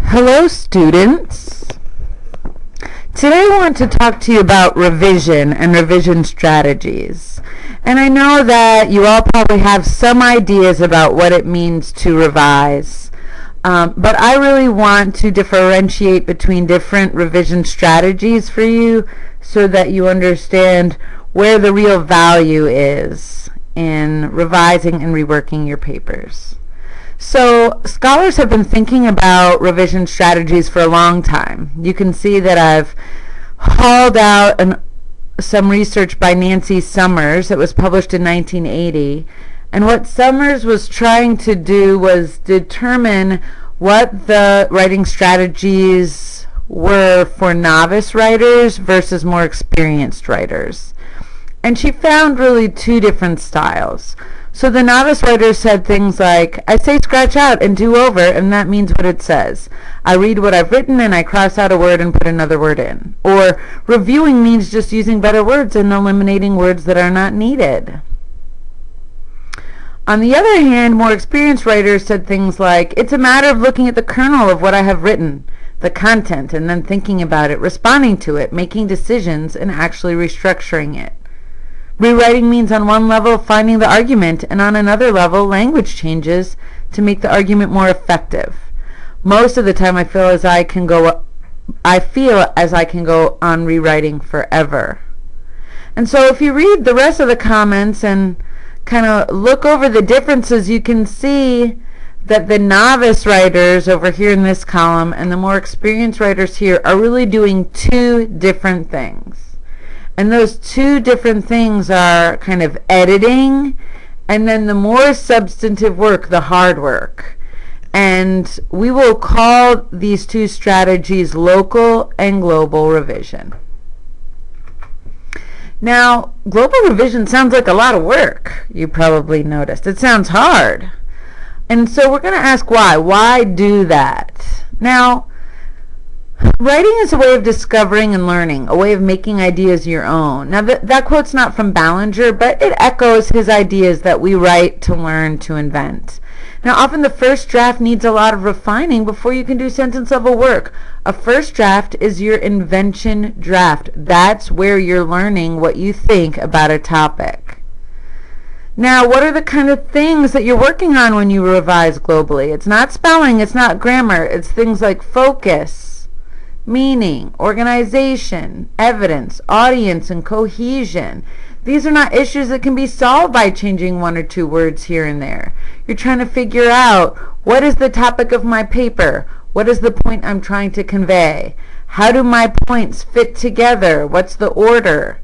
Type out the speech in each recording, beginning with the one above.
Hello, students. Today I want to talk to you about revision and revision strategies. And I know that you all probably have some ideas about what it means to revise. But I really want to differentiate between different revision strategies for you so that you understand where the real value is in revising and reworking your papers. So scholars have been thinking about revision strategies for a long time. You can see that I've hauled out some research by Nancy Summers that was published in 1980. And what Summers was trying to do was determine what the writing strategies were for novice writers versus more experienced writers. And she found really two different styles. So the novice writers said things like, I say scratch out and do over, and that means what it says. I read what I've written and I cross out a word and put another word in. Or reviewing means just using better words and eliminating words that are not needed. On the other hand, more experienced writers said things like, it's a matter of looking at the kernel of what I have written, the content, and then thinking about it, responding to it, making decisions, and actually restructuring it. Rewriting means on one level finding the argument, and on another level language changes to make the argument more effective. Most of the time I feel as I can go on rewriting forever. And so if you read the rest of the comments and kind of look over the differences, you can see that the novice writers over here in this column and the more experienced writers here are really doing two different things. And those two different things are kind of editing and then the more substantive work, the hard work. And we will call these two strategies local and global revision. Now, global revision sounds like a lot of work, you probably noticed. It sounds hard. And so we're going to ask why. Why do that? Now, writing is a way of discovering and learning, a way of making ideas your own. Now, that quote's not from Ballinger, but it echoes his ideas that we write to learn, to invent. Now, often the first draft needs a lot of refining before you can do sentence-level work. A first draft is your invention draft. That's where you're learning what you think about a topic. Now, what are the kind of things that you're working on when you revise globally? It's not spelling, it's not grammar, it's things like focus, meaning, organization, evidence, audience, and cohesion. These are not issues that can be solved by changing one or two words here and there. You're trying to figure out, what is the topic of my paper? What is the point I'm trying to convey? How do my points fit together? What's the order?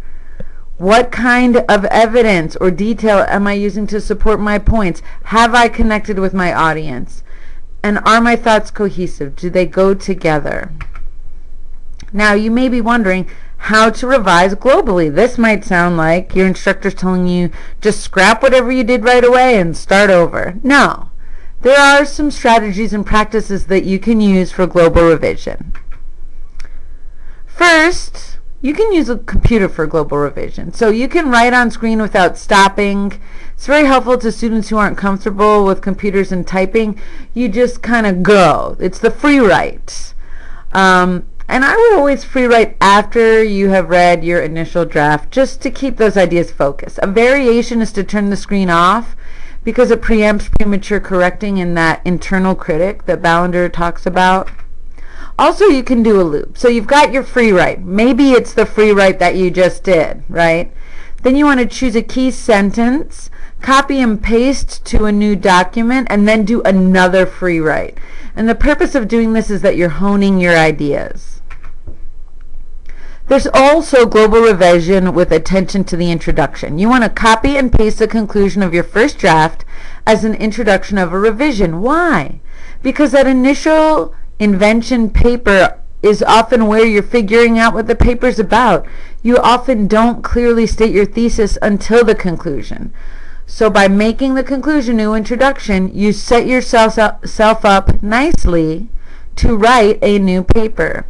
What kind of evidence or detail am I using to support my points? Have I connected with my audience? And are my thoughts cohesive? Do they go together? Now, you may be wondering how to revise globally. This might sound like your instructor's telling you just scrap whatever you did right away and start over. No. There are some strategies and practices that you can use for global revision. First, you can use a computer for global revision. So you can write on screen without stopping. It's very helpful to students who aren't comfortable with computers and typing. You just kind of go. It's the free write. And I would always free write after you have read your initial draft, just to keep those ideas focused. A variation is to turn the screen off because it preempts premature correcting in that internal critic that Ballinger talks about. Also, you can do a loop. So you've got your free write. Maybe it's the free write that you just did, right? Then you want to choose a key sentence, copy and paste to a new document, and then do another free write. And the purpose of doing this is that you're honing your ideas. There's also global revision with attention to the introduction. You want to copy and paste the conclusion of your first draft as an introduction of a revision. Why? Because that initial invention paper is often where you're figuring out what the paper's about. You often don't clearly state your thesis until the conclusion. So by making the conclusion new introduction, you set yourself up nicely to write a new paper.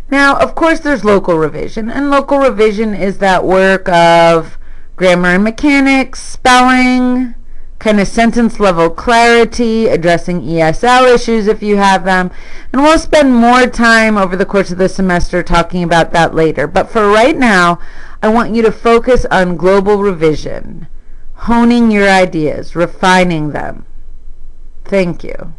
Now, of course, there's local revision, and local revision is that work of grammar and mechanics, spelling, kind of sentence level clarity, addressing ESL issues if you have them, and we'll spend more time over the course of the semester talking about that later. But for right now, I want you to focus on global revision, honing your ideas, refining them. Thank you.